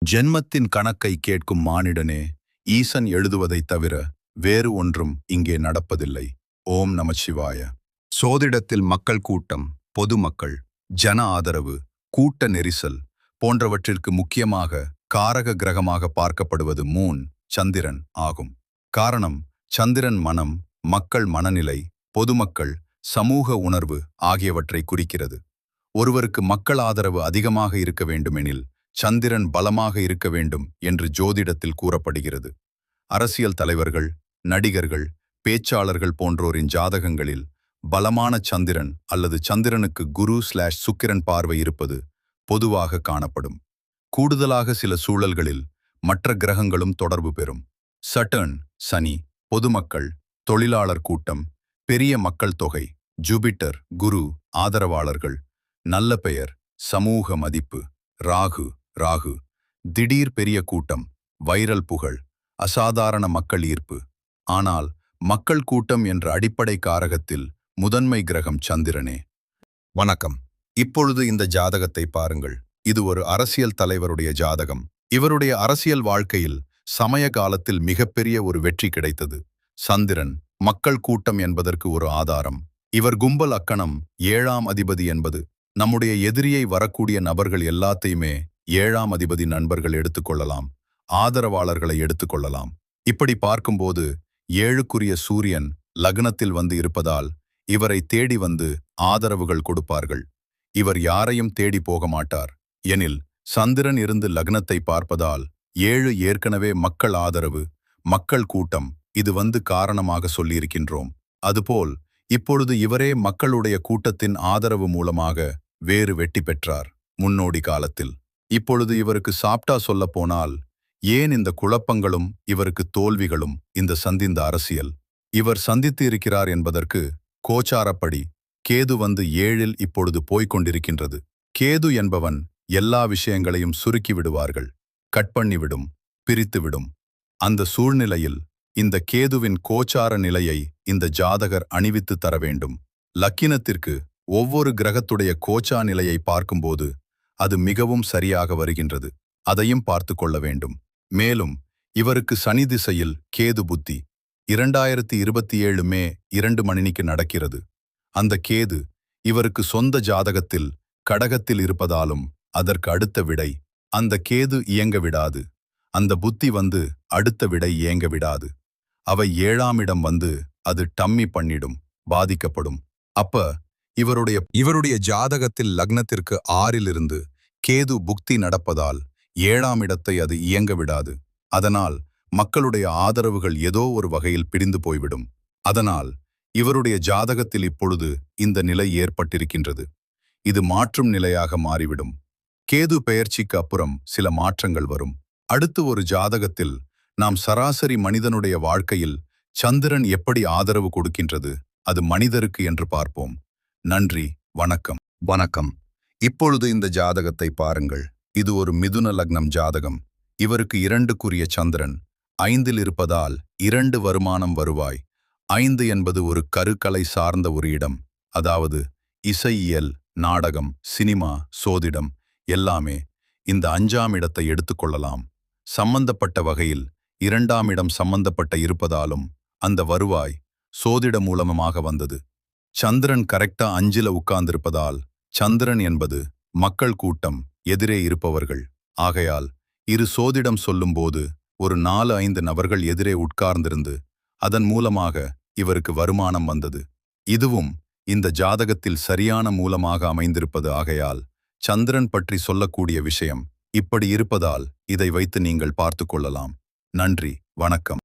ஜென்மத்தின் கணக்கை கேட்கும் மானிடனே, ஈசன் எழுதுவதைத் தவிர வேறு ஒன்றும் இங்கே நடப்பதில்லை. ஓம் நமசிவாய. சோதிடத்தில் மக்கள் கூட்டம், பொதுமக்கள், ஜன ஆதரவு, கூட்ட நெரிசல் போன்றவற்றிற்கு முக்கியமாக காரக கிரகமாக பார்க்கப்படுவது மூன், சந்திரன் ஆகும். காரணம், சந்திரன் மனம், மக்கள் மனநிலை, பொதுமக்கள், சமூக உணர்வு ஆகியவற்றை குறிக்கிறது. ஒருவருக்கு மக்கள் ஆதரவு அதிகமாக இருக்க வேண்டுமெனில் சந்திரன் பலமாக இருக்க வேண்டும் என்று ஜோதிடத்தில் கூறப்படுகிறது. அரசியல் தலைவர்கள், நடிகர்கள், பேச்சாளர்கள் போன்றோரின் ஜாதகங்களில் பலமான சந்திரன் அல்லது சந்திரனுக்கு குரு/சுக்கிரன் பார்வை இருப்பது பொதுவாக காணப்படும். கூடுதலாக சில சூழல்களில் மற்ற கிரகங்களும் தொடர்பு பெறும். சட்டர்ன், சனி, பொதுமக்கள், தொழிலாளர் கூட்டம், பெரிய மக்கள் தொகை, ஜூபிட்டர், குரு, ஆதரவாளர்கள், நல்ல பெயர், சமூக மதிப்பு, ராகு, திடீர் பெரிய கூட்டம், வைரல் புகழ், அசாதாரண மக்கள் ஈர்ப்பு. ஆனால் மக்கள் கூட்டம் என்ற அடிப்படை காரகத்தில் முதன்மை கிரகம் சந்திரனே. வணக்கம். இப்பொழுது இந்த ஜாதகத்தை பாருங்கள். இது ஒரு அரசியல் தலைவருடைய ஜாதகம். இவருடைய அரசியல் வாழ்க்கையில் சமய காலத்தில் மிகப்பெரிய ஒரு வெற்றி கிடைத்தது. சந்திரன் மக்கள் கூட்டம் என்பதற்கு ஒரு ஆதாரம். இவர் கும்பல் அக்கணம் 7ஆம் அதிபதி என்பது. நம்முடைய எதிரியை வரக்கூடிய நபர்கள் எல்லாத்தையுமே 7ஆம் அதிபதி நண்பர்கள் எடுத்துக்கொள்ளலாம், ஆதரவாளர்களை எடுத்துக்கொள்ளலாம். இப்படி பார்க்கும்போது 7க்குரிய சூரியன் லக்னத்தில் வந்து இருப்பதால் இவரை தேடி வந்து ஆதரவுகள் கொடுப்பார்கள். இவர் யாரையும் தேடி போக மாட்டார். எனில் சந்திரன் இருந்து லக்னத்தை பார்ப்பதால் 7 ஏற்கனவே மக்கள் ஆதரவு, மக்கள் கூட்டம் இது வந்து காரணமாக சொல்லியிருக்கின்றோம். அதுபோல் இப்பொழுது இவரே மக்களுடைய கூட்டத்தின் ஆதரவு மூலமாக வேறு வெற்றி பெற்றார் முன்னோடி காலத்தில். இப்பொழுது இவருக்கு சாப்டா சொல்ல போனால் ஏன் இந்த குழப்பங்களும் இவருக்கு தோல்விகளும் இந்த சந்திந்த அரசியல் இவர் சந்தித்து இருக்கிறார் என்பதற்கு கோச்சாரப்படி கேது வந்து 7இல் இப்பொழுது போய்கொண்டிருக்கின்றது. கேது என்பவன் எல்லா விஷயங்களையும் சுருக்கி விடுவார்கள், கட் பண்ணிவிடும், பிரித்துவிடும். அந்த சூழ்நிலையில் இந்த கேதுவின் கோச்சார நிலையை இந்த ஜாதகர் அணிவித்து தர வேண்டும். லக்கினத்திற்கு ஒவ்வொரு கிரகத்துடைய கோச்சா நிலையை பார்க்கும்போது அது மிகவும் சரியாக வருகின்றது. அதையும் பார்த்து கொள்ள வேண்டும். மேலும் இவருக்கு சனி திசையில் கேது புத்தி 2027 மே 2 மணிக்கு நடக்கிறது. அந்த கேது இவருக்கு சொந்த ஜாதகத்தில் கடகத்தில் இருப்பதாலும் அதற்கு அடுத்த விடை அந்த கேது இயங்க விடாது. அந்த புத்தி வந்து அடுத்த விடை இயங்க விடாது. அவை 7ஆம் இடம் வந்து அது டம்மி பண்ணிடும், பாதிக்கப்படும். அப்ப இவருடைய ஜாதகத்தில் லக்னத்திற்கு 6இலிருந்து கேது புக்தி நடப்பதால் 7ஆம் இடத்தை அது இயங்க விடாது. அதனால் மக்களுடைய ஆதரவுகள் ஏதோ ஒரு வகையில் பிரிந்து போய்விடும். அதனால் இவருடைய ஜாதகத்தில் இப்பொழுது இந்த நிலை ஏற்பட்டிருக்கின்றது. இது மாற்றும் நிலையாக மாறிவிடும். கேது பெயர்ச்சிக்கு அப்புறம் சில மாற்றங்கள் வரும். அடுத்து ஒரு ஜாதகத்தில் நாம் சராசரி மனிதனுடைய வாழ்க்கையில் சந்திரன் எப்படி ஆதரவு கொடுக்கின்றது அது மனிதருக்கு என்று பார்ப்போம். நன்றி, வணக்கம். வணக்கம். இப்பொழுது இந்த ஜாதகத்தை பாருங்கள். இது ஒரு மிதுன லக்னம் ஜாதகம். இவருக்கு 2க்குரிய சந்திரன் 5இல் இருப்பதால் 2 வருமானம் வருவாய். 5 என்பது ஒரு கருக்கலை சார்ந்த ஒரு இடம். அதாவது இசையியல், நாடகம், சினிமா, சோதிடம் எல்லாமே இந்த 5ஆம் இடத்தை எடுத்துக்கொள்ளலாம். சம்பந்தப்பட்ட வகையில் 2ஆம் இடம் சம்பந்தப்பட்ட இருப்பதாலும் அந்த வருவாய் சோதிட மூலமாக வந்தது. சந்திரன் கரெக்டா 5இல் உட்கார்ந்திருப்பதால் சந்திரன் என்பது மக்கள் கூட்டம், எதிரே இருப்பவர்கள். ஆகையால் இரு சோதிடம் சொல்லும்போது ஒரு 4-5 நபர்கள் எதிரே உட்கார்ந்திருந்து அதன் மூலமாக இவருக்கு வருமானம் வந்தது. இதுவும் இந்த ஜாதகத்தில் சரியான மூலமாக அமைந்திருப்பது. ஆகையால் சந்திரன் பற்றி சொல்லக்கூடிய விஷயம் இப்படி இருப்பதால் இதை வைத்து நீங்கள் பார்த்து கொள்ளலாம். நன்றி, வணக்கம்.